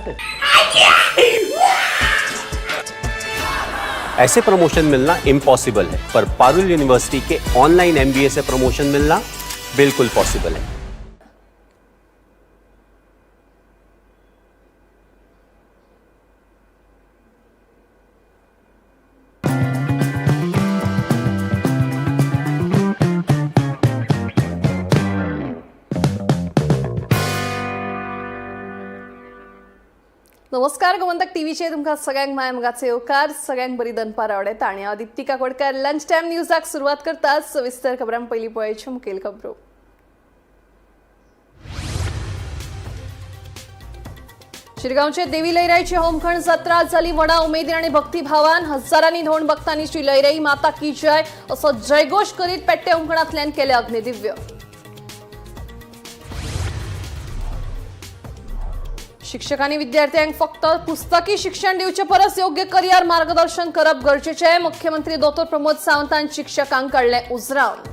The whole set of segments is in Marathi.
होते। ऐसे प्रमोशन मिलना इम्पॉसिबल है, पर पारुल यूनिवर्सिटी के ऑनलाइन MBA से प्रमोशन मिलना बिल्कुल पॉसिबल है। नमस्कार, गोमंतक टीव्हीचे तुमका सगळ्यांक मायमगाचे येवकार। सगळ्यांक बरी दनपार आवडत आणि हांव दीप्ती काकोडकर। लंच टाइम न्यूजाक सुरुवात करतात। सविस्तर खबरां पयलीं पळोवच्यो मुखेल खबरो। शिरगांवचे देवी लयराईची होमखण जात्रा जाली व्हडा उमेदीन आणि भक्तिभावान। हजारांनी धोंड भक्तांनी श्री लयराई माता की जय असो जयघोष करीत पेट्टे होमखणांतल्यान केले अग्निदिव्य। शिक्षकांनी विद्यार्थ्यांक फक्त पुस्तकी शिक्षण दिवचे परस योग्य करियर मार्गदर्शन करप गरजेचे। मुख्यमंत्री डॉ प्रमोद सावंतान शिक्षकांक काडले उजरावन।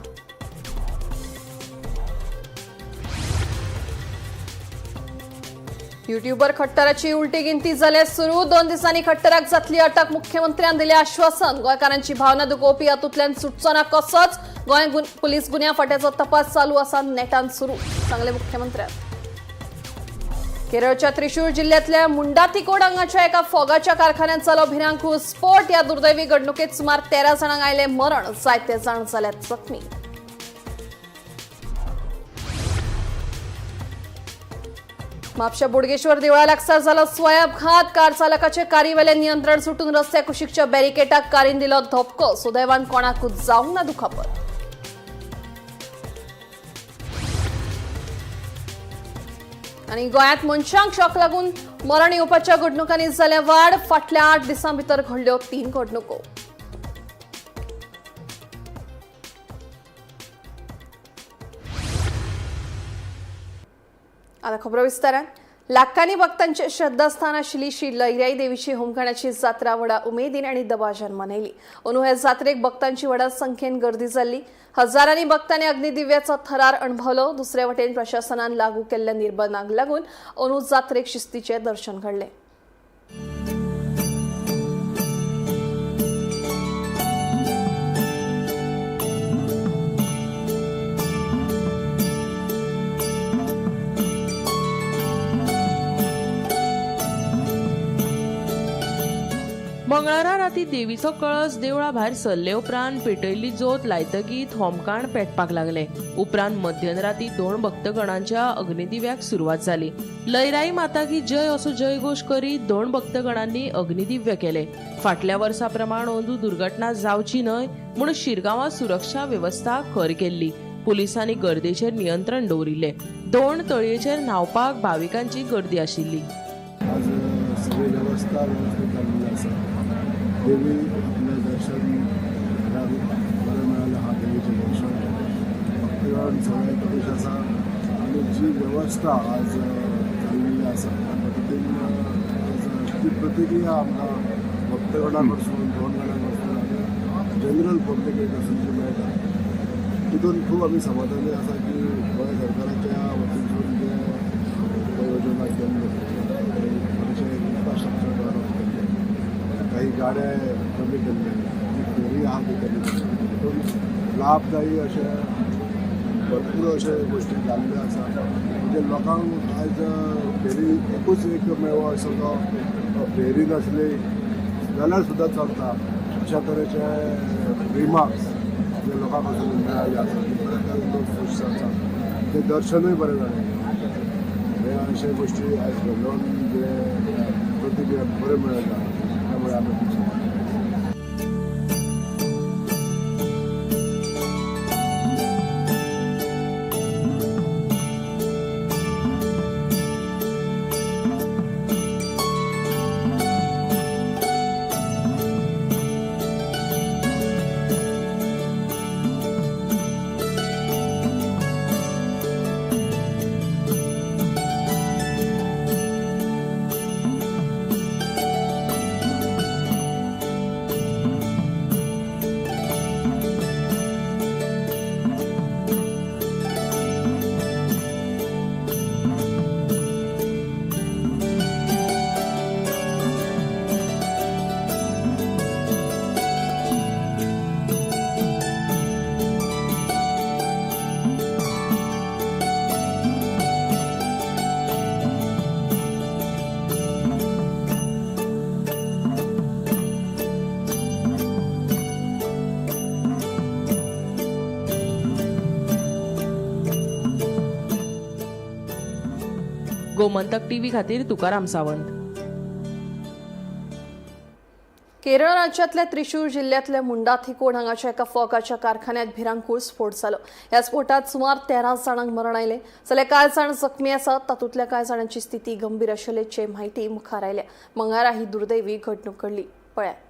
युट्यूबर खट्टराची उलटी गिनती जाले सुरू। 2 दिसांनी खट्टराक जातली अटक। मुख्यमंत्र्यान दिले आश्वासन। गोंयकारांची भावना दुखोवपी हातूंतल्यान सुटचो ना कसोच। गोंय पुलीस गुन्ह्या फाट्याचो तपास चालू आसा, नेटान सुरू, सांगले मुख्यमंत्र्यान। केरळच्या त्रिशूर जिल्ह्यातल्या मुंडातिकोड हांगाच्या एका फोगाच्या कारखान्यात जालो भिरांकूळ स्फोट। या दुर्दैवी घडणुकेत सुमार 13 जाणांक आयले मरण, जायते जाण जाल्यात जखमी। म्हापशा बोडगेश्वर देवळा लागसार जालो स्वयंघात। कार चालकाचे कारीवेले नियंत्रण सुटून रस्त्या कुशीकच्या बॅरिकेडाक कारीन दिलो धपको। सुदैवान कोणाकूच जावंक ना दुखापत। आणि गोंयांत मनशांक शॉक लागून मरण येवपाच्या घडणुकांनी जाले वाड। फाटल्या 8 दिसां भितर घडल्यो 3 घडणुको। आता खबरो विस्तारान। लाखांनी भक्तांचे श्रद्धास्थान आशिल्ली श्री लयराई देवीची होमखणाची जात्रा व्हडा उमेदीन आणि दबाज्यान मनयली। अंदू हे जात्रेक भक्तांची व्हडा संख्येन गर्दी जाल्ली। हजारांनी भक्तांनी अग्निदिव्याचो थरार अणभवलो। दुसरे वटेन प्रशासनान लागू केल्ल्या निर्बंधांक लागून अंदू जात्रेक शिस्तीचे दर्शन घडले। मंगळारा राती देवीचो कळस देवळा भायर सरले उपरांत पेटयल्ली जोत लायतकीत होमखाण पेटपाक लागले। उपरांत मध्यराती 2 भक्तगणांच्या अग्निदिव्याक सुरवात जाली। लयराई माता की जय असो जयघोष करीत 2 भक्तगणांनी अग्निदिव्य केले। फाटल्या वर्सा प्रमाण अंदू दुर्घटना जावची न्हय म्हूण शिरगांवां सुरक्षा व्यवस्था खर केल्ली। पुलिसांनी गर्देचेर नियंत्रण दवरिल्ले। 2 तळयेचेर न्हावपाक भाविकांची गर्दी आशिल्ली। देवी आपलं दर्शन बरं मिळालं। हा देवीचं दर्शन भक्तगण सगळे प्रदेश असा आणि जी व्यवस्था आज झालेली असा त्या पद्धतीन ती प्रतिक्रिया आमकां भक्तगणा कडसून 2 जाणां कडसून जनरल पब्लिकेक कडसून जी मेळटा तितून खूब आमी समाधानी आसा की गोंय सरकाराच्या वतीनसून जे योजना केल्ल्यो इन्फ्रास्ट्रक्चर डेव्हलप केल्ले, काही गाड्या कमी केल्ले, जी फेरी आहा ती कमी केल्ली, तितून लाभदायी अशे भरपूर अशे गोश्टी जाल्ल्यो आसा। म्हणजे लोकांक आयज फेरी एकूच एक मेळो असो तो फेरी नासली जाल्यार सुद्दां चलता अशा तरेचे रिमार्क्स जे लोकां कडसून मेळ्ळे आसा, बरे तरेन लोक खूश आसा। ते दर्शनूय बरें जालें। हे अशे गोश्टी आयज घडोवन जे प्रतिक्रिया बरें मेळटा त्यामुळे आमी खूश आसा। गोमंतक टीव्ही खातीर तुकाराम सावंत. केरळ राज्यातल्या त्रिशूर जिल्ह्यातल्या मुंडाथिकोड हांगाच्या एका फोगाच्या कारखान्यात भिरांकूळ स्फोट जालो. या स्फोटात सुमार 13 जाणांक मरण आयले जाल्यार कांय जाण जखमी आसात. तातूंतल्या कांय जाणांची स्थिती गंभीर आशिल्ल्याची म्हायती मुखार आयल्या. मंगळारा ही दुर्दैवी घडणूक घडली. पळयात.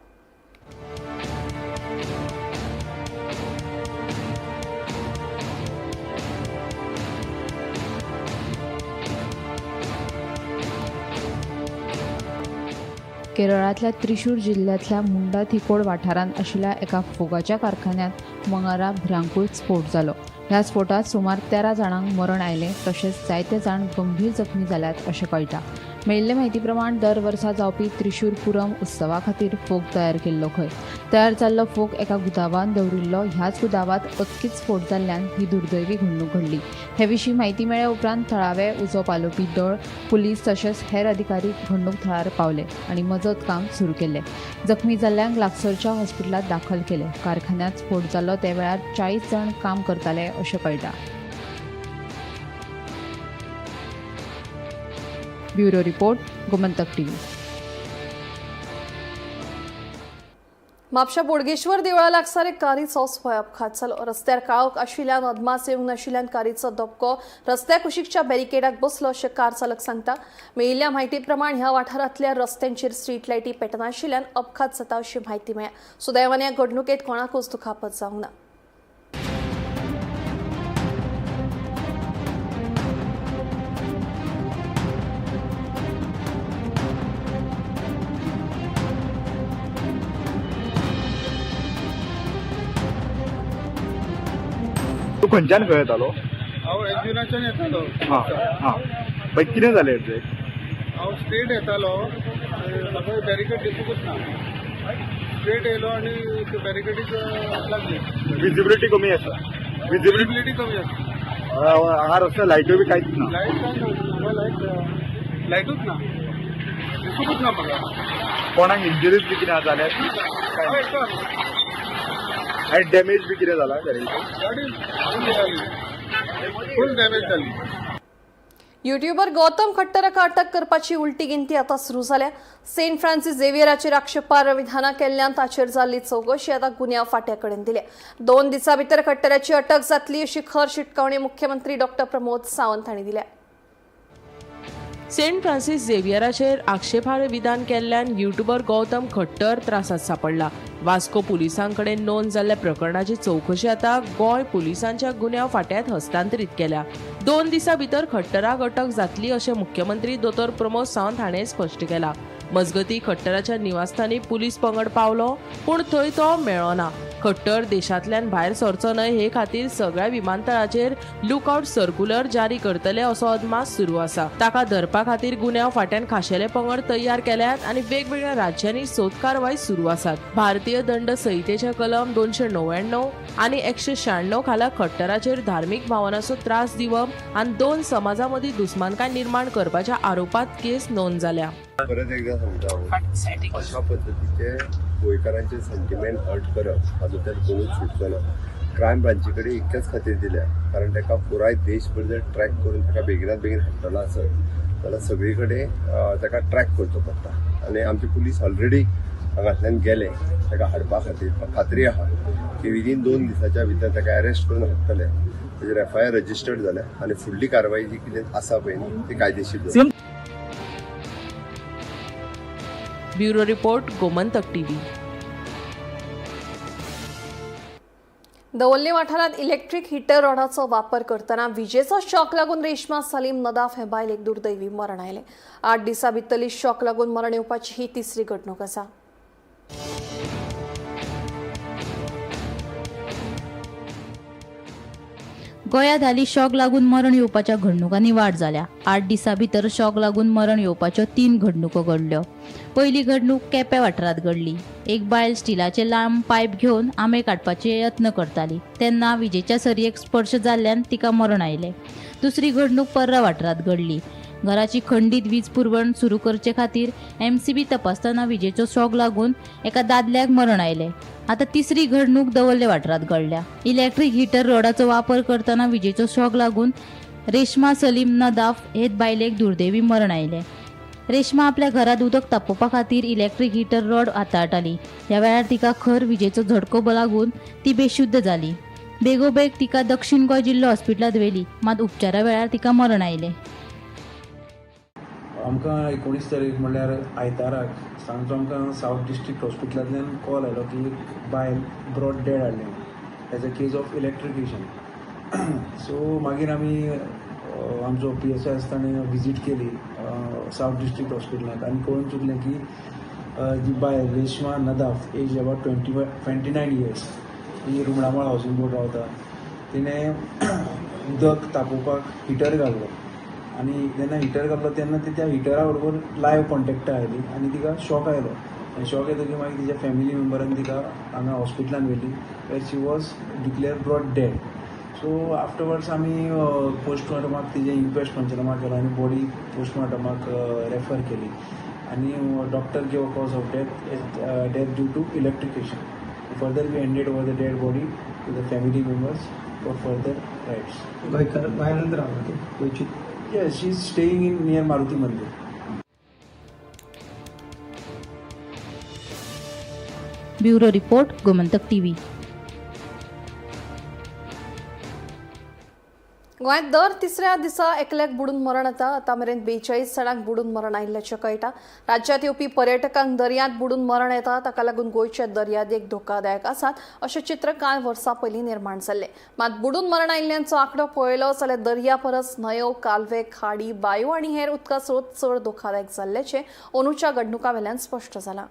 केरळातल्या त्रिशूर जिल्ह्यातल्या मुंडाथिकोड वाठारांत आशिल्ल्या एका फोगाच्या कारखान्यात मंगळारा भिरांकूळ स्फोट जालो. ह्या स्फोटात सुमार 13 जाणांक मरण आयलें तशेंच जायते जाण गंभीर जखमी जाल्यात अशें कळटा. मेळिल्ले म्हायती प्रमाण दर वर्सा जावपी त्रिशूर पुरम उत्सवा खातीर फोग तयार केल्लो खंय. तयार जाल्लो फोग एका गुदावांत दवरिल्लो. ह्याच गुदावांत अचकीत स्फोट जाल्ल्यान ही दुर्दैवी घडणूक घडली. हे विशीं म्हायती मेळ्ळे उपरांत थळावे उजो पालोवपी दळ, पुलीस तशेंच हेर अधिकारी घडणूक थळार पावले आनी मजत काम सुरू केलें. जखमी जाल्ल्यांक लागसरच्या हॉस्पिटलांत दाखल केले. कारखान्यात स्फोट जाल्लो ते वेळार 40 जाण काम करताले अशें कळटा. Bureau report, Gomantak TV. म्हापशा बोडगेश्वर देवळा लागसार एक कारीचो भंय अपघात जालो. रस्त्यार काळोख आशिल्ल्यान अदमास येवंक नाशिल्ल्यान कारीचो धपको रस्त्या कुशीकच्या बॅरिकेडाक बसलो अशें कार चालक सांगता. मेळिल्ल्या म्हायती प्रमाण ह्या वाठारांतल्या रस्त्यांचेर स्ट्रीट लायटी पेटनाशिल्ल्यान अपघात जाता अशी म्हायती मेळ्ळ्या. सुदैवान ह्या घडणुकेंत कोणाकूच दुखापत जावंक ना. तू खंयच्यान खंय येतालो? हांव एग्जिनाच्यान येतालो. हां हां मागीर कितें जालें एग्जॅक्ट? हांव स्ट्रेट येतालो, म्हाका बॅरिकेड दिसूंकच ना. स्ट्रेट येयलो आनी ते बॅरिकेडीक लागली. विजिबिलिटी कमी आसा. विजिबिलिटी कमी आसा. हांगा रस्त्यार लायट्यो बी कांयच ना. लायट काय ना, लायटूच ना, दिसूंकच ना म्हाका. कोणाक इंजरीज बी कितें जाल्यात? हांव एकटो आनी डॅमेज बी कितें जाला गाडयेचें? गाडी फूल डॅमेज जाली. युट्यूबर गौतम खट्टराक अटक करपाची उलटी गिनती आतां सुरू जाल्या. सेंट फ्रांसीस झेवियराचेर आक्षेपार्ह विधानां केल्ल्यान ताचेर जाल्ली चौकशी आतां गुन्यांव फांट्या कडेन दिल्या. 2 दिसां भितर खट्टराची अटक जातली अशी खर शिटकावणी मुख्यमंत्री डॉ. प्रमोद सावंत हांणी दिल्या. सेंट फ्रांसीस झेवियराचेर आक्षेपार्ह विधान केल्ल्यान युट्यूबर गौतम खट्टर त्रासात सापडला. वास्को पुलिसांकडेन नोंद जाल्ल्या प्रकरणाची चौकशी आतां गोंय पुलिसांच्या गुन्यांव फांट्यात हस्तांतरीत केल्या. 2 दिसां भितर खट्टराक अटक जातली अशें मुख्यमंत्री दोतोर प्रमोद सावंत हाणें स्पश्ट केलां. मजगतीं खट्टराच्या निवासस्थानी पुलीस पंगड पावलो पूण थंय तो मेळ्ळो ना. खट्टर देशांतल्यान भायर सरचो न्हय हे खातीर सगळ्या विमानतळाचेर लुकआउट सर्क्युलर जारी करतले असो अदमास सुरू आसा. ताका धरपा खातीर गुन्यांव फांट्यान खाशेले पंगड तयार केल्यात आनी वेगवेगळ्या राज्यांनी सोद कारवाय सुरू आसात. भारतीय दंड संहितेचे कलम 299 आनी 196 खाला खट्टराचेर धार्मीक भावनांचो त्रास दिवप आनी 2 समाजां मदीं दुस्मानकाय निर्माण करपाच्या आरोपांत केस नोंद जाल्या. परत एकदा सांगता हांव, अशा पद्दतीचे गोंयकारांचे सेंटिमेंट हर्ट करप हातूंतल्यान कोणूच सुटचो ना. क्रायम ब्रांची कडेन इतकेच खातीर दिल्या कारण ताका पुराय देशभर जर ट्रॅक करून ताका बेगिनात बेगीन हाडटलो आसत जाल्यार सगळी कडेन ताका ट्रॅक करचो पडटा. आनी आमचे पुलीस ऑलरेडी हांगांतल्यान गेले ताका हाडपा खातीर. म्हाका खात्री आहा की विदीन 2 दिसाच्या भितर ताका अरेस्ट करून हाडटले. ताजेर FIR रजिस्टर्ड जाल्या आनी फुडली कारवाय जी कितें आसा पळय ती कायदेशीर जाता. Bureau report, Gomantak TV. दवल्ली वाठारांत इलेक्ट्रीक हिटर रॉडाचो वापर करतना विजेचो शॉक लागून रेश्मा सलीम नदाफ हे बायल एक दुर्दैवी मरण आयलें. 8 दिसां भितरली शॉक लागून मरण येवपाची ही 3री घडणूक आसा. गोंयांत हालीं शॉक लागून मरण येवपाच्या घडणुकांनी वाड जाल्या. 8 दिसां भितर शॉक लागून मरण येवपाच्यो 3 घडणुको घडल्यो. पयली घडणूक केपें वाठारांत घडली. एक बायल स्टिलाचे लांब पायप घेवन आंबे काडपाचे यत्न करताली तेन्ना विजेच्या सरयेक स्पर्श जाल्ल्यान तिका मरण आयलें. दुसरी घडणूक पर्रा वाठारांत घडली. घराची खंडीत वीज पुरवण सुरू करचे खातीर MCB तपासतना विजेचो शॉक लागून एका दादल्याक मरण आयलें. आता 3री घडणूक दवल्ले वाठारांत घडल्या. इलेक्ट्रीक हिटर रॉडाचो वापर करतना विजेचो शॉक लागून रेश्मा सलीम नदाफ हे बायलेक दुर्दैवी मरण आयले. रेश्मा आपल्या घरात उदक तापोवपा खातीर इलेक्ट्रीक हिटर रॉड हाताळटाली. ह्या वेळार तिका खर विजेचो झटको लागून ती बेशुद्ध जाली. बेगोबेग तिका दक्षिण गोंय जिल्लो हॉस्पिटलांत व्हेली, मात उपचारा वेळार तिका मरण आयलें. आमकां 19 तारीख म्हणल्यार आयताराक सांजचो आमकां सावथ डिस्ट्रिक्ट हॉस्पिटलांतल्यान कॉल आयलो की एक बायल ब्रॉड डेड हाडलें as a case of electrocution. So मागीर आमी आमचो PSI आसता ताणें विजीट केली सावथ डिस्ट्रिक्ट हॉस्पिटलांत आनी कळून चुकलें की जी बायल Reshma Nadaf age about 29 years ही रुमडामळ हावसिंग बोर्ड रावता. तिणें उदक तापोवपाक हिटर घाल्लो आनी जेन्ना हिटर घातलो तेन्ना त्या हिटरा बरोबर लायव्ह कॉन्टेक्ट आयली आनी तिका शॉक आयलो. आनी शॉक येतकीर मागीर तिच्या फॅमिली मेंबरान तिका हांगा हॉस्पिटलांत व्हेली where she was declared brought dead. So afterwards आमी पोस्टमॉर्टमाक तिजें इनक्वेस्ट पंचनामा केलो आनी बॉडी पोस्टमॉर्टमाक रेफर केली आनी doctor gave cause of death due to electrocution. Further we handed over the dead body to the family members for further rites. गोंयांत रावता गोंयची. Yes, she is staying in near Maruti Mandir. Bureau report, Gomantak TV. गोंयांत दर तिसऱ्या दिसा एकल्याक बुडून मरण येता. आतां मेरेन 42 जाणांक बुडून मरण आयिल्ल्याचें कळटा. राज्यांत येवपी पर्यटकांक दर्यांत बुडून मरण येता, ताका लागून गोंयचे दर्यादेग धोकादायक आसात अशें चित्र कांय वर्सां पयलीं निर्माण जाल्लें. मात बुडून मरण आयिल्ल्यांचो आंकडो पळयलो जाल्यार दर्या परस न्हंयो, कालवे, खाडी, बांयो आनी हेर उदका स्रोत चड धोकादायक जाल्ल्याचें अंदूच्या घडणुका वेल्यान स्पश्ट जालां.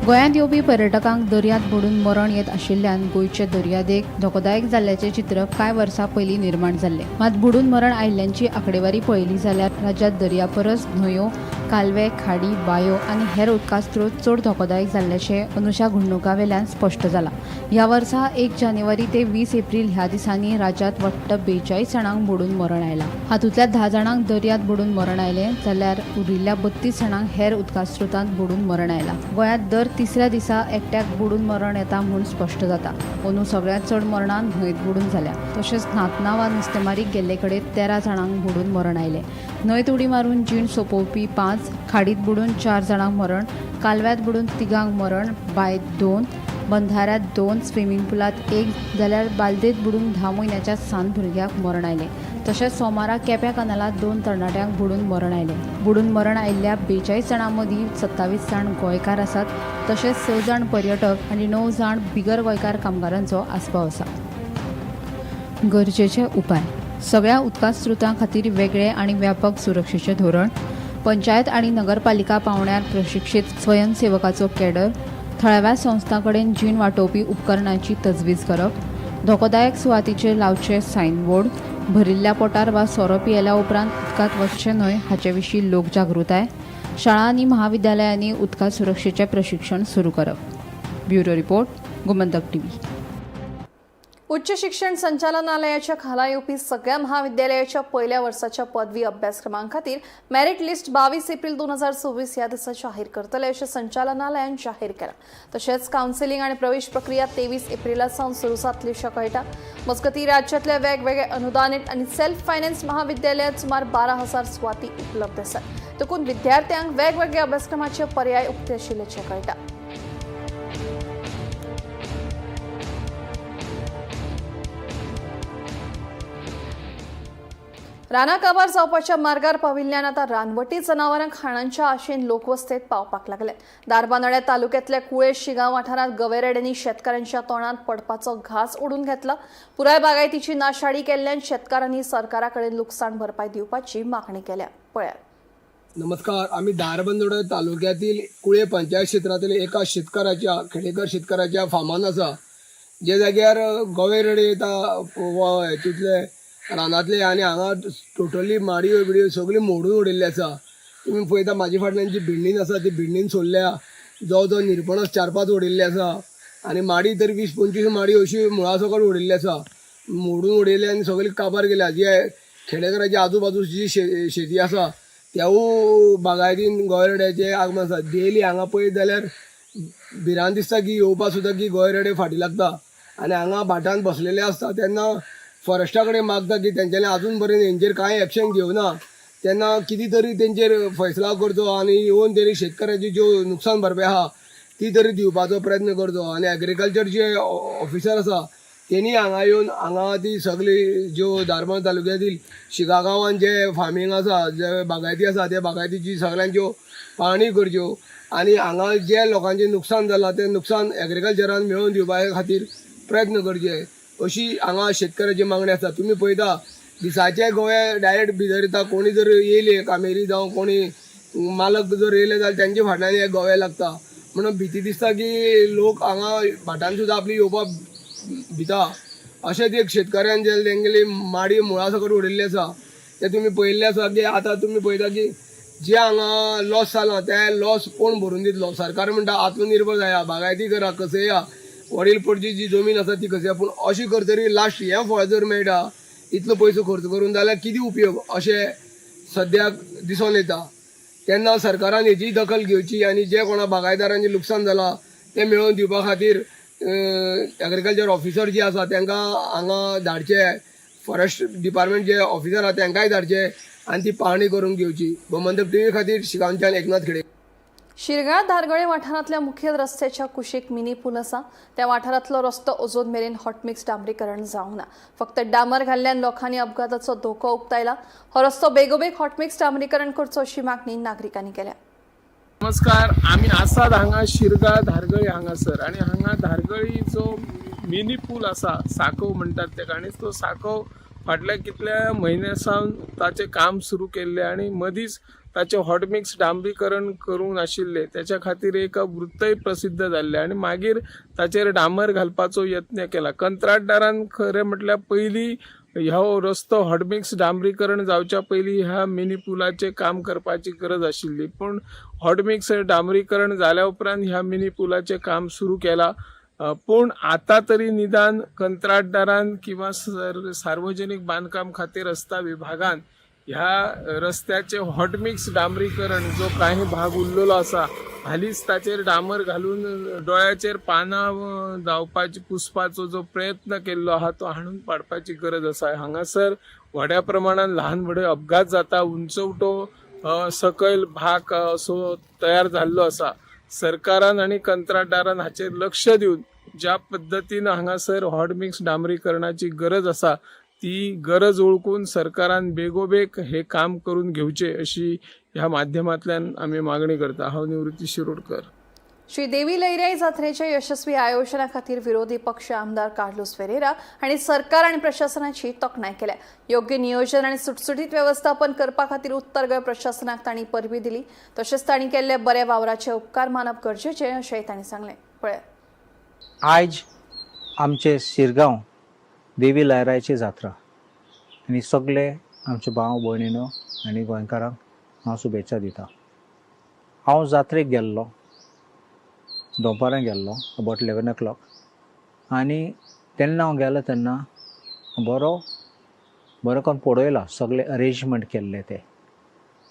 गोंयांत येवपी पर्यटकांक दर्यांत बुडून मरण येत आशिल्ल्यान गोंयचे दर्यादेग धोकादायक जाल्ल्याचें चित्र कांय वर्सां पयलीं निर्माण जाल्लें. मात बुडून मरण आयिल्ल्यांची आंकडेवारी पळयली जाल्यार राज्यांत दर्या परस न्हंयो, कालवे, खाडी, बांयो आनी हेर उदका स्रोत चड धोकादायक जाल्ल्याचें अंदूच्या घडणुका वेल्यान स्पश्ट जालां. ह्या वर्सा 1 जानेवारी ते 20 एप्रील ह्या दिसांनी राज्यांत वट्ट 42 जाणांक बुडून मरण आयलां. हातूंतल्या 10 जाणांक दर्यांत बुडून मरण आयलें जाल्यार उरिल्ल्या 32 जाणांक हेर उदका स्रोतांत बुडून मरण आयलां. गोंयांत दर तिसऱ्या दिसा एकट्याक बुडून मरण येता म्हूण स्पश्ट जाता. अंदू सगळ्यांत चड मरणां न्हंयत बुडून जाल्या. तशेंच न्हातना वा नुस्तेमारीक गेल्ले कडेन 13 जाणांक बुडून मरण आयलें. न्हंयत उडी मारून जीण सोंपोवपी 5, खाडीत बुडून 4 जाणांक मरण, कालव्यात बुडून 3 मरण, बांयत 2, बंधाऱ्यात 2, स्विमींग पुलात 1 जाल्यार बालदेत बुडून 10 म्हयन्याच्या सान भुरग्याक मरण आयलें. तशेंच सोमारा केप्यां कनालात 2 तरणाट्यांक बुडून मरण आयलें. बुडून मरण आयिल्ल्या 42 जाणां मदीं 27 जाण गोंयकार आसात. तशेंच 6 जाण पर्यटक आनी 9 जाण बिगर गोंयकार कामगारांचो आस्पाव आसा. गरजेचे उपाय. सगळ्या उदका स्रोतां खातीर वेगळे आनी व्यापक सुरक्षेचें धोरण, पंचायत आनी नगरपालिका पावण्यार प्रशिक्षीत स्वयंसेवकाचो कॅडर, थळाव्या संस्थां कडेन जीण वांटोवपी उपकरणांची तजवीज करप, धोकोदायक सुवातीचेर लावचे सायनबोर्ड, भरिल्ल्या पोटार वा सोरो पियेल्या उपरांत उदकांत वचचें न्हय हाचे विशीं लोकजागृताय, शाळा आनी महाविद्यालयांनी उदका सुरक्षेचें प्रशिक्षण सुरू करप. Bureau report, Gomantak TV. उच्च शिक्षण संचालनालयाच्या खाला येवपी सगळ्या महाविद्यालयाच्या पहिल्या वर्साच्या पदवी अभ्यासक्रमां खातीर मेरिट लिस्ट 22 एप्रील 2024 ह्या दिसा जाहीर करतले अशें संचालनालयान जाहीर केलां. तशेंच कावन्सिलिंग आनी प्रवेश प्रक्रिया 23 एप्रिला सावन सुरू जातली अशें कळटा. मजगतीं राज्यांतल्या वेगवेगळे अनुदानीत आनी सेल्फ फायनान्स महाविद्यालयांत सुमार 12,000 सुवाती उपलब्ध आसात. देखून विद्यार्थ्यांक वेगवेगळे अभ्यासक्रमाचे पर्याय उक्ते आशिल्ल्याचें कळटा. रानां काबार जावपाच्या मार्गार पाविल्ल्यान आतां रानवटी जनावरांक खाणांच्या आशेन लोकवस्तेत पावपाक लागले. दारबांदोड्या तालुक्यांतल्या कुळे शिगांव वाठारांत गवेरेड्यांनी शेतकारांच्या तोंडात पडपाचो घास ओडून घेतला. पुराय बागायतीची नाशाडी केल्ल्यान शेतकारांनी सरकारा कडेन लुकसाण भरपाय दिवपाची मागणी केल्या. पळयात. नमस्कार. आम्ही दारबांदोडा तालुक्यातील कुळे पंचायत क्षेत्रातील एका शेतकऱ्याच्या खेडेकर शेतकऱ्याच्या फार्मान आसा. जे जाग्यार गवेरेडे येता तिथले रानांतले आनी हांगा टोटली माडयो बिडयो सगळी मोडून उडयल्ली आसा. तुमी पळयता म्हाजे फाटल्यान जी बिल्डींग आसा ती बिल्डींग सोडल्या. जवळ जवळ निरपणस 4-5 उडयल्ली आसा आनी माडी तरी 20-25 माडी अशी मुळा सकट उडयल्ली आसा. मोडून उडयले आनी सगळी काबार गेल्या. जे खेडेकाराची आजूबाजूची जी शेती आसा तेवू बागायतीन गोंयरेड्याचे आगमन आसा. डेली हांगा पळयत जाल्यार भिरांत दिसता की येवपा सुद्दां की गोंयरेडे फाटी लागता आनी हांगा भाटान बसलेले आसता तेन्ना फॉरेस्टा कडेन मागता की तेंच्यांनी आजून पर्यंत हेंचेर कांय एक्शन घेवना. तेन्ना कितें तरी तेंचेर फैसला करचो आनी येवन तरी शेतकऱ्याची ज्यो नुकसान भरपाय आहा ती तरी दिवपाचो प्रयत्न करचो. आनी एग्रीकल्चर जे ऑफिसर आसा तेणी हांगा येवन हांगा ती सगळी ज्यो धारबांद तालुक्यातील शिगा गांवांत जे फार्मींग आसा जे बागायती आसा त्या बागायतीची सगळ्यांच्यो पाहणी करच्यो आनी हांगा जे लोकांचें नुकसान जालां तें नुकसान एग्रीकल्चरान मेळोवन दिवपा खातीर प्रयत्न करचे अशी हांगा शेतकऱ्याची मागणी आसा. तुमी पळयता दिसाचे गोवे डायरेक्ट भितर येता. कोणी जर येयले कामेरी जावं कोणी मालक जर येयले जाल्यार तेंचे फाटल्यान हे गोवे लागता म्हणून भीती दिसता की लोक हांगा भाटान सुद्दां आपली येवपाक भिता. अशेंच एक शेतकऱ्यान जे तेंगेली माडी मुळा सकट उडयल्ली आसा ते तुमी पळयल्ले आसा की आतां तुमी पळयता की जे हांगा लॉस जालां ते लॉस कोण भरून दितलो. सरकार म्हणटा आत्मनिर्भर जाया बागायती करा कसे या वडील पडची जी जमीन आसा ती कशी पूण अशी करतरी लास्ट हें फळ जर मेळटा इतलो पयसो खर्च करून जाल्यार कितें उपयोग अशें सद्याक दिसून येता. तेन्ना सरकारान हेची दखल घेवची आनी जे कोणा बागायदारांचें लुकसाण जालां तें मेळोवन दिवपा खातीर एग्रीकल्चर ऑफिसर जे आसा तांकां हांगा धाडचे. फॉरेस्ट डिपार्टमेंट जे ऑफिसर आसा तांकांय धाडचे आनी ती पाहणी करून घेवची. गोमंतक टीव्ही खातीर शिगांवच्यान एकनाथ खेडे. शिरगाळ धारगळे वाठारांतल्या मुखेल रस्त्याच्या कुशीक मिनी पूल आसा. त्या वाठारांतलो रस्तो अजून मेरेन हॉटमिक्स डांबरीकरण जावंक ना. फक्त डांबर घाल्ल्यान लोकांनी अपघाताचो धोको उक्तायला. हो रस्तो बेगोबेग हॉटमिक्स डांबरीकरण करचो अशी मागणी नागरिकांनी केल्या. नमस्कार, आम्ही आसात हांगा शिरगाळ धारगळी हांगासर आनी हांगा धारगळी जो मिनी पूल आसा साकव म्हणटात तेका आनी तो साकव फाटल्या कितल्या म्हयन्या सावन ताचें काम सुरू केल्लें आनी मदींच ताचें हॉटमिक्स डांबरीकरण करूंक नाशिल्लें. त्याच्या खातीर एक वृत्तय प्रसिद्ध जाल्लें आनी मागीर ताचेर डांबर घालपाचो यत्न केला. कंत्राटदारान खरें म्हटल्यार पयलीं ह्यो रस्तो हॉटमिक्स डांबरीकरण जावच्या पयलीं ह्या मिनी पुलाचें काम करपाची गरज आशिल्ली. पूण हॉटमिक्स डांबरीकरण जाल्या उपरांत ह्या मिनी पुलाचें काम सुरू केलां. पूण आतां तरी निदान कंत्राटदारान किंवा सार्वजनीक बांदकाम खातें रस्ता विभागान ह्या रस्त्याचे हॉटमिक्स डांबरीकरण जो काही भाग उरलेलो आसा हालींच ताचेर डांबर घालून दोळ्याचेर पानां धांवपाची पुसपाचो जो प्रयत्न केल्लो आहा तो हाणून पाडपाची गरज आसा. हांगासर व्हड्या प्रमाणात ल्हान व्हडे अपघात जाता. उंचवटो सकयल भाग असो तयार जाल्लो आसा. सरकारान आनी कंत्राटदारान हाचेर लक्ष दिवन ज्या पद्दतीन हांगासर हॉटमिक्स डांबरीकरणाची गरज आसा ती गरज ओळखून सरकारान बेगोबेग हे काम करून घेवचे अशी ह्या माध्यमांतल्यान आमी मागणी करता. हांव निवृत्ती शिरोडकर. श्री देवी लयराई जात्रेच्या यशस्वी आयोजना खातीर विरोधी पक्ष आमदार कार्लोस फेरेरा हांणी सरकार आनी प्रशासनाची तोखणाय केल्या. योग्य नियोजन आनी सुटसुटीत व्यवस्थापन करपा खातीर उत्तर गोंय प्रशासनाक तांणी परबी दिली. तशेंच तांणी केल्ले बरे वावराचे उपकार मानप गरजेचे अशेंय तांणी सांगलें. पळय आयज आमचे शिरगांव देवी लयराईची जात्रा आनी सगळे आमचे भाव भयणीनो आनी गोंयकारांक हांव शुभेच्छा दिता. हांव जात्रेक गेल्लो दनपारां गेल्लो अबावट 11 o'clock आनी तेन्ना हांव गेलो तेन्ना बरो करून पळयला सगळे अरेंजमेंट केल्ले ते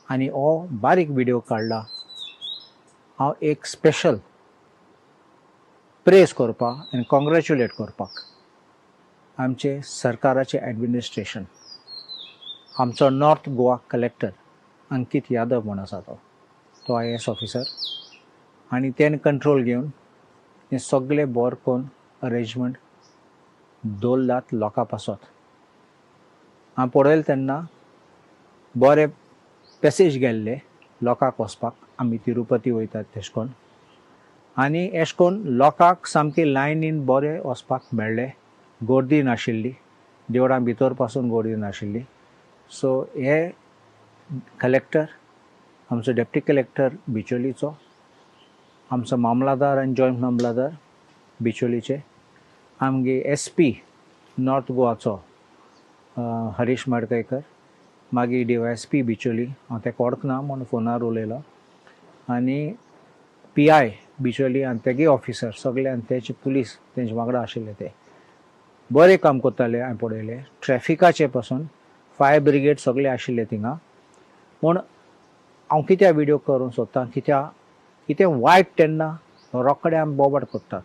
आनी हो बारीक व्हिडिओ काडला. हांव एक स्पेशल प्रेज करपाक आनी कॉंग्रॅच्युलेट करपाक आमचे सरकाराचे एडमिनिस्ट्रेशन आमचो नॉर्थ गोवा कलेक्टर अंकीत यादव म्हूण आसा तो IAS ऑफिसर आनी तेणें कंट्रोल घेवन हे सगळे बरें करून अरेंजमेंट दवरल्यात लोकां पासत. हांव पळयलें तेन्ना बरे पॅसेज गेल्ले लोकांक वचपाक. आमी तिरुपती वयतात तेश कोन आनी एश कोन लोकांक सामकी लायनीन बरें वचपाक मेळ्ळें. गर्दी नाशिल्ली देवळां भितर पासून गर्दी नाशिल्ली. सो हे कलेक्टर आमचो डेप्टी कलेक्टर बिचोलीचो आमचो मामलादार आनी जॉयंट मामलादार बिचोलीचे आमगे SP नॉर्थ गोवाचो हरीश माडकयकर मागीर DYSP बिचोली हांव तेका वळखना म्हूण फोनार उलयलो आनी PI बिचोली आनी तेगे ऑफिसर सगळे आनी तेचे पुलीस तेंचे वांगडा आशिल्ले ते बरें काम करताले. हांवें पळयलें ट्रॅफिकाचे पासून फायर ब्रिगेड सगळे आशिल्ले थिंगा. पूण हांव कित्याक विडियो करूंक सोदतां कित्याक कितें वायट तेन्ना रोखडे आमी बोबाट करतात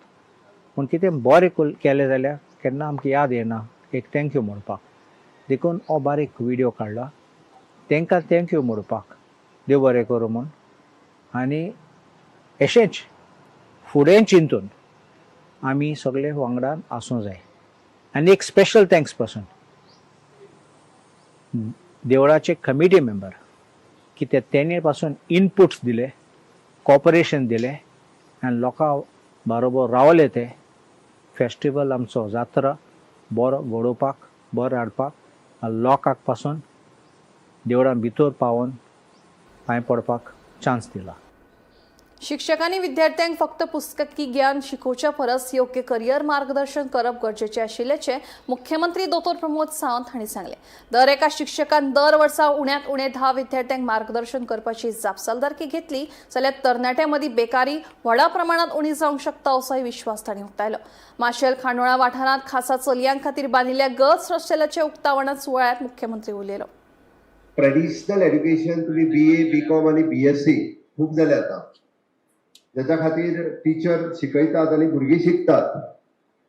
पूण कितें बरें केलें जाल्यार केन्ना आमकां याद येना एक थँक्यू म्हणपाक देखून हो बारीक विडियो काडला तांकां थँक्यू म्हणपाक देव बरें करूं म्हूण आनी अशेंच फुडें चिंतून आमी सगळे वांगडान आसूं जाय आनी एक स्पेशल थँक्स पासून देवळाचे कमिटी मेंबर कितें तेणे पासून इनपुट्स दिले कॉपरेशन दिलें आनी लोकां बरोबर रावले ते फेस्टिवल आमचो जात्रा बरो घडोवपाक बरो हाडपाक लोकांक पासून देवळान भितर पावून पांय पडपाक चान्स दिला. शिक्षकांनी विद्यार्थ्यांक फक्त पुस्तकी ज्ञान शिकोवच्या परस योग्य करियर मार्गदर्शन करप गरजेचे आशिल्ल्याचे मुख्यमंत्री दोतोर प्रमोद सावंत हांणी सांगले. दर एका शिक्षकान दर वर्सा उण्यात उणे 10 विद्यार्थ्यांक मार्गदर्शन करपाची जापसालदारकी घेतली जाल्यार तरणाट्यां मदीं बेकारी व्हडा प्रमाणात उणी जावंक शकता असोय विश्वास तांणी उक्तायलो. माशेल खांडोळा वाठारांत खासा चलयां खातीर बांदिल्ल्या गर्ल्स हॉस्टेलाच्या उक्तावणा सुवाळ्यात मुख्यमंत्री उलयलो. ट्रेडिशनल एड्युकेशन तुम्ही BA, BCom आणि BSc खूप झाले आता. त्याच्या खातीर टीचर शिकयतात आणि भुरगीं शिकतात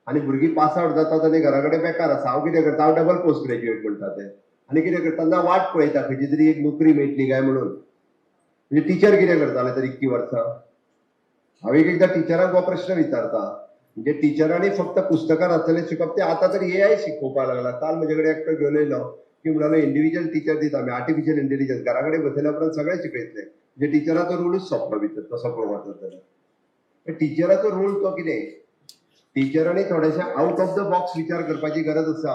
आणि भुरगीं पास आउट जातात आणि घरा कडेन बेकार आसा. हांव कितें करता, हांव डबल पोस्ट ग्रॅज्युएट म्हणटा ते आनी कितें करता ना वाट पळयता खंयची तरी एक नोकरी मेळटली काय म्हणून. म्हणजे टीचर कितें करताले तर 21 वर्सां. हांव एकदां टिचरांक हो प्रश्न विचारता म्हणजे टिचरांनी फक्त पुस्तकान आसलेलें शिकप ते आतां तर AI शिकोवपाक लागला. काल म्हजे कडेन एकटो घेवन येयलो की म्हणालो इंडिव्हिज्युअल टीचर दिता आमी आर्टिफिशियल इंटेलिजन्स घरा कडेन बसयल्या उपरांत सगळे शिकयतले. म्हणजे टिचराचो रोलूच सोंपलो भितर तसो पळोवप जाल्यार. टिचराचो रोल तो कितें, टिचरांनी थोडेशे आउट ऑफ द बॉक्स विचार करपाची गरज आसा.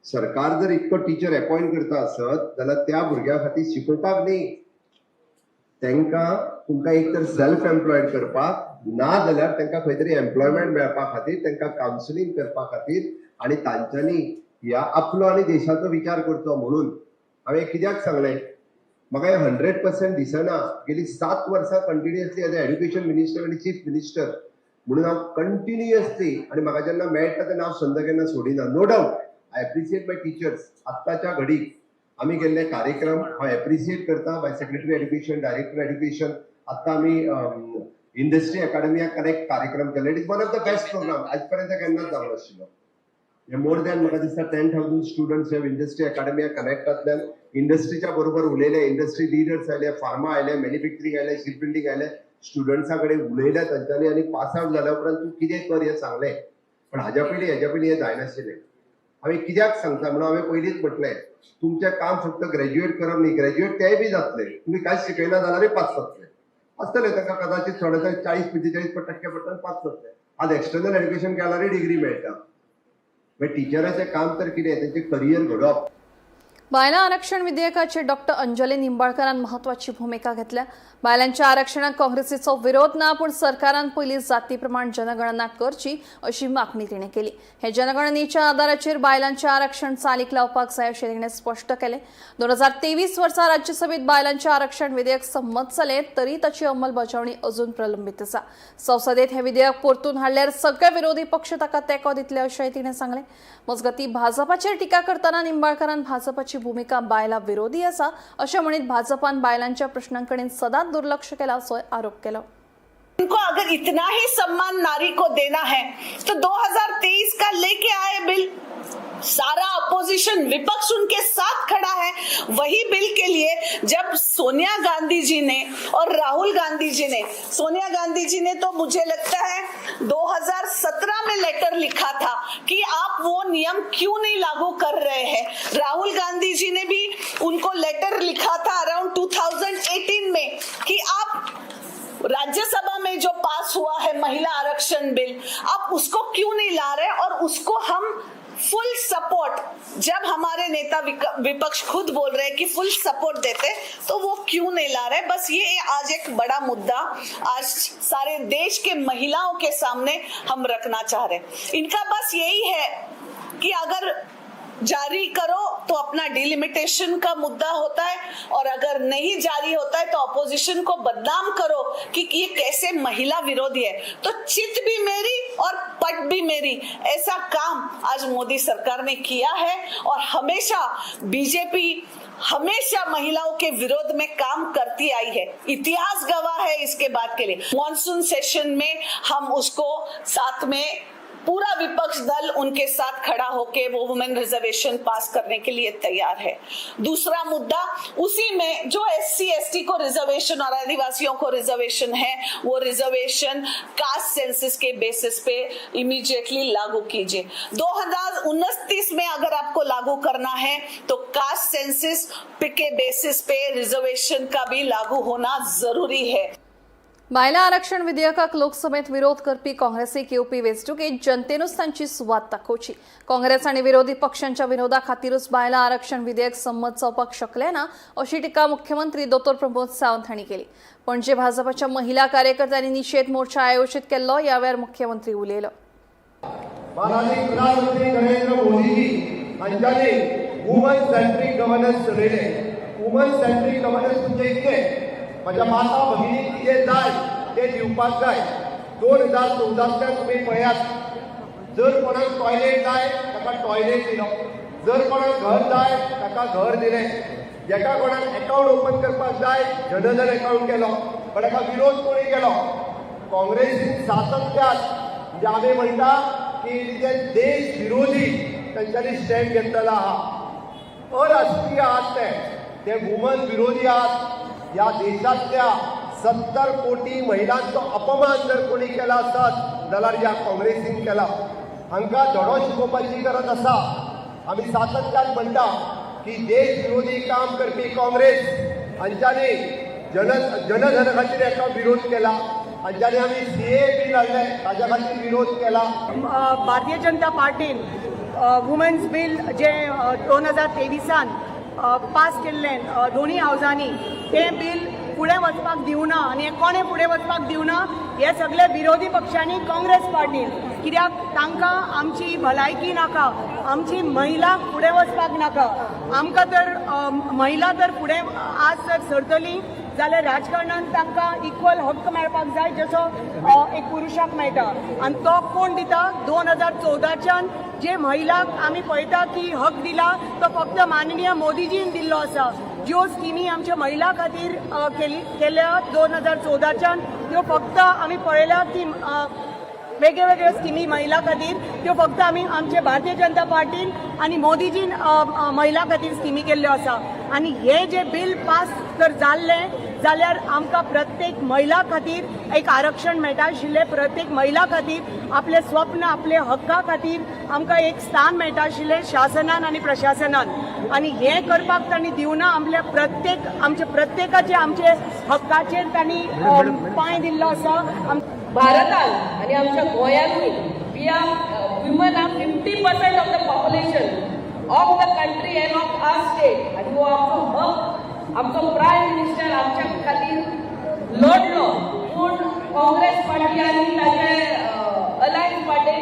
सरकार जर इतको टीचर अपॉइंट करता आसत जाल्यार त्या भुरग्या खातीर शिकोवपाक न्ही, तांकां तुमकां एक तर सेल्फ एम्प्लॉयड करपाक ना जाल्यार तांकां खंय तरी एम्प्लॉयमेंट मेळपा खातीर तांकां कावन्सिलींग करपा खातीर आनी तांच्यांनी ह्या आपलो आनी देशाचो विचार करचो म्हणून हांवें कित्याक सांगलें. म्हाका 100% दिसना. गेली 7 वर्सां continuously as a education minister आनी चीफ मिनिस्टर म्हणून हांव कंटिन्युअसली आनी म्हाका जेन्ना मेळटा तेन्ना हांव संद केन्ना सोडिना. No doubt I appreciate my teachers. आत्ताच्या घडीक आमी केल्ले कार्यक्रम हांव एप्रिशिएट करता. By secretary education, director education. आत्तां आमी इंडस्ट्री अकाडेमिया कनेक्ट कार्यक्रम केले. It is one of the best programme. आज पर्यंत केन्नाच जालो नाशिल्लो. मोर दॅन म्हाका दिसता 10,000 स्टुडंट्स हे इंडस्ट्री अकाडेमिया कनेक्टांतल्यान इंडस्ट्रीच्या बरोबर उलयले. इंडस्ट्री लिडर्स आयले, फार्मा आयले, मॅन्युफॅक्चरिंग आयले, शिप बिल्डिंग आयले. स्टुडंट्सां कडेन उलयले तांच्यांनी आनी पास आउट जाल्या उपरांत तूं कितें कर हें सांगलें. पण हाज्या पयलीं हें जायनाशिल्लें. हांवें कित्याक सांगता म्हणून हांवें पयलींच म्हटलें तुमचें काम फक्त ग्रॅज्युएट करप न्ही. ग्रॅज्युएट तेय बी जातले. तुमी कांयच शिकयना जाल्यारूय पास जातले. आसतले तांकां कदाचित थोडे 40-45% पडटले पास जातले. आज एक्सटर्नल एड्युकेशन केल्यारूय डिग्री मेळटा. टिचराचें काम तर कितें तेंचें करियर घडोवप. बायलां आरक्षण विधेयकाचे डॉक्टर अंजली निंबाळकरान महत्वाची भूमिका घेतल्या. बायलांच्या आरक्षणाक काँग्रेसीचो विरोध ना पूण सरकारान पयलीं जाती प्रमाण जनगणना करची अशी मागणी तिणें केली. हे जनगणनेच्या आदाराचेर बायलांचें आरक्षण चालीक लावपाक जाय अशें तिणें स्पश्ट केलें. 2023 वर्सा राज्यसभेत बायलांचें आरक्षण विधेयक संमत जालें तरी ताची अंमलबजावणी अजून प्रलंबीत आसा. संसदेत हें विधेयक परतून हाडल्यार सगळे विरोधी पक्ष ताका तेंको दितले अशेंय तिणें सांगलें. मजगतीं भाजपाचेर टिका करतना निंबाळकरान भाजपाची भूमिका बायलां विरोधी आसा अशें म्हणीत भाजपान बायलांच्या प्रश्नांकडेन सदांच दुर्लक्ष केला असो आरोप केला. उनको अगर इतना ही सम्मान नारी को देना है तो 2023 का लेके आए बिल, सारा अपोजिशन विपक्ष उनके साथ खड़ा है. वही बिल के लिए जब सोनिया गांधी जी ने और राहुल गांधी जी ने, सोनिया गांधी जी ने तो मुझे लगता है 2017 में लेटर लिखा था कि आप वो नियम क्यों नहीं लागू कर रहे हैं. राहुल गांधी जी ने भी उनको लेटर लिखा था अराउंड 2018 में कि आप राज्यसभा में जो पास हुआ है महिला आरक्षण बिल, आप उसको क्यों नहीं ला रहे. और उसको हम फुल सपोर्ट, जब हमारे नेता विपक्ष खुद बोल रहे हैं कि फुल सपोर्ट देते तो वो क्यों नहीं ला रहे. बस ये आज एक बड़ा मुद्दा आज सारे देश के महिलाओं के सामने हम रखना चाह रहे हैं. इनका बस यही है कि अगर जारी करो तो अपना डिलिमिटेशन का मुद्दा होता है, और अगर नहीं जारी होता है तो अपोजिशन को बदनाम करो कि ये कैसे महिला विरोधी है। तो चित भी मेरी और पट भी मेरी, ऐसा काम आज मोदी सरकार ने किया है। और हमेशा बीजेपी हमेशा महिलाओं के विरोध में काम करती आई है, इतिहास गवाह है इसके बात के लिए। मॉनसून सेशन में हम उसको साथ में पूरा विपक्ष दल उनके साथ खड़ा होके वो वुमेन रिजर्वेशन पास करने के लिए तैयार है। दूसरा मुद्दा, उसी में जो SC ST को रिजर्वेशन और आदिवासियों को रिजर्वेशन है, वो रिजर्वेशन कास्ट सेंसस के बेसिस पे इमीडिएटली लागू कीजिए। 2029 में अगर आपको लागू करना है तो कास्ट सेंसस के बेसिस पे रिजर्वेशन का भी लागू होना जरूरी है। महिला आरक्षण विधेयकाक लोकसभेत विरोध करपी काँग्रेसी केओपी वेंचणुकेत जनतेनूच तांची सुवात दाखोवची। काँग्रेस आनी विरोधी पक्षांच्या विरोधा खातीरूच महिला आरक्षण विधेयक संमत जावपाक शकलें ना अशी टिका मुख्यमंत्री दोतोर प्रमोद सावंत हांणी केली। पणजे भाजपाच्या महिला कार्यकर्त्यांनी निषेध मोर्चा आयोजित केल्लो, ह्या वेळार मुख्यमंत्री उलयलो। माननीय प्रधानमंत्री Narendra Modi ji हांच्यानी woman सेंट्रीक governance चलयले। Woman सेंट्रीक governance म्हणजे कितें? माझ्या माता भगिनीक कितें जाय तें दिवपाक जाय। 2014 तुम्ही पळयात, जर कोणाक टॉयलेट जाय ताका टॉयलेट दिलो, जर कोणाक घर जाय ताका घर दिलें, जेका कोणाक अकाउंट ओपन करपाक जाय जनधन अकाउंट केलो, पण हाका विरोध कोणी केलो? काँग्रेसीन सातत्यान, म्हणजे आमी म्हणटा की जे देश विरोधी तांच्यांनी स्टँड घेतलेलो आहा, अराष्ट्रीय आहात ते वुमन विरोधी आहात। या देशातल्या 70 कोटी महिलांचो अपमान जर कोणी केला असत जाल्यार या काँग्रेसीन केला। हांकां धडो शिकोवपाची गरज आसा। आमी सातत्यान म्हणटा की देश विरोधी काम करपी काँग्रेस हांच्यांनी जनधन खातीर हाका विरोध केला, हांच्यांनी आमी CAA बील हाडले ताच्या खातीर विरोध केला। भारतीय जनता पार्टीन वुमेन्स बिल जे 2023 पास केल्लें दोन्ही हावजांनी, तें बिल फुडें वचपाक दिवना, आनी कोणें फुडें वचपाक दिवना हे सगळे विरोधी पक्षांनी काँग्रेस पार्टीन। कित्याक तांकां आमची भलायकी नाका, आमची महिला फुडें वचपाक नाका। आमकां तर महिला तर फुडें आज जर सरतली जाल्यार राजकारणांत तांकां इक्वल हक्क मेळपाक जाय जसो एक पुरुषाक मेळटा, आनी तो कोण दिता? 2014च्यान जे महिलाक आमी पळयता की हक दिला तो फक्त माननीय मोदीजीन दिल्लो आसा। ज्यो स्किमी आमच्या महिला खातीर केल्या 2014च्यान त्यो फक्त आमी पळयल्या की वेगळ्यो स्किमी महिला खातीर त्यो फक्त आमी आमचे भारतीय जनता पार्टीन आनी मोदीजीन महिला खातीर स्किमी केल्ल्यो आसा। आनी हे जे बिल पास जर जाल्लें जाल्यार आमकां प्रत्येक महिला खातीर एक आरक्षण मेळटा आशिल्लें, प्रत्येक महिला खातीर आपले स्वप्न आपले हक्का खातीर आमकां एक स्थान मेळटा आशिल्लें शासनान आनी प्रशासनान। आनी हें करपाक तांणी दिवना। आमचे प्रत्येकाचे आमचे हक्काचेर तांणी पांय दिल्लो आसा। भारतांत आनी आमच्या गोंयांतूय women are 50% of the population of the country and of our state. आनी हो आमचो हक, आमचो प्रायम मिनिस्टर आमच्या खातीर लढलो, पूण काँग्रेस पार्टी आनी ताचे alliance party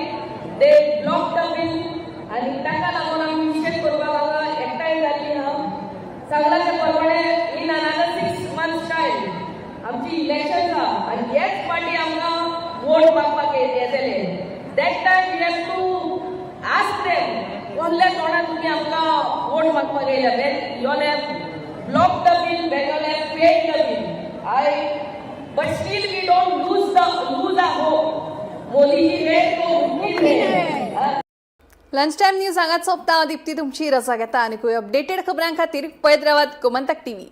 they block the bill, आनी ताका लागून आमी निषेध करपाक हांगा एकठांय जाल्ली आहा। सांगलाचे प्रमाणे इन अनदर 6 months टायम आमची इलेक्शन आहा, आनी हेच पार्टी आमकां वोट मागपाक येतले। That time we have to ask them, कसल्या तोंडान तुमी आमकां वोट मागपाक येयल्या? When you all have block the bill, when you all have paid the bill, but still we don't lose our hope. Modiji हे तो लंच टाइम न्यूज हांगाच सोंपता। दिप्ती तुमची रजा घेता आनी अपडेटेड खबरां खातीर पळयत रावात गोमंतक TV।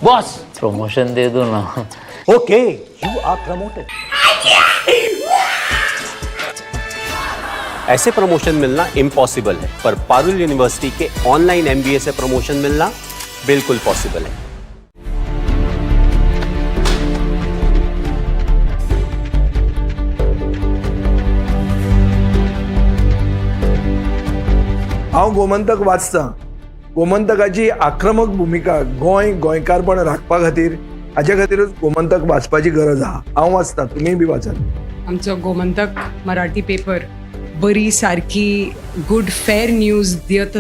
बॉस प्रमोशन दे दो ना। Okay, you are promoted. ऐसे प्रमोशन मिलना इम्पॉसिबल है, पर पारुल यूनिवर्सिटी के ऑनलाइन MBA से प्रमोशन मिलना बिल्कुल पॉसिबल है। हांव गोमंतक वाचतां. गोमंतकाची आक्रमक भुमिका गोंयकारपण राखपा खातीर हाचे खातीरच गोमंतक वाचपाची गरज आहा. हांव वाचतां, तुमीय बी वाचात. आमचो गोमंतक मराठी पेपर बरी सारकी गुड फेर न्यूज दियत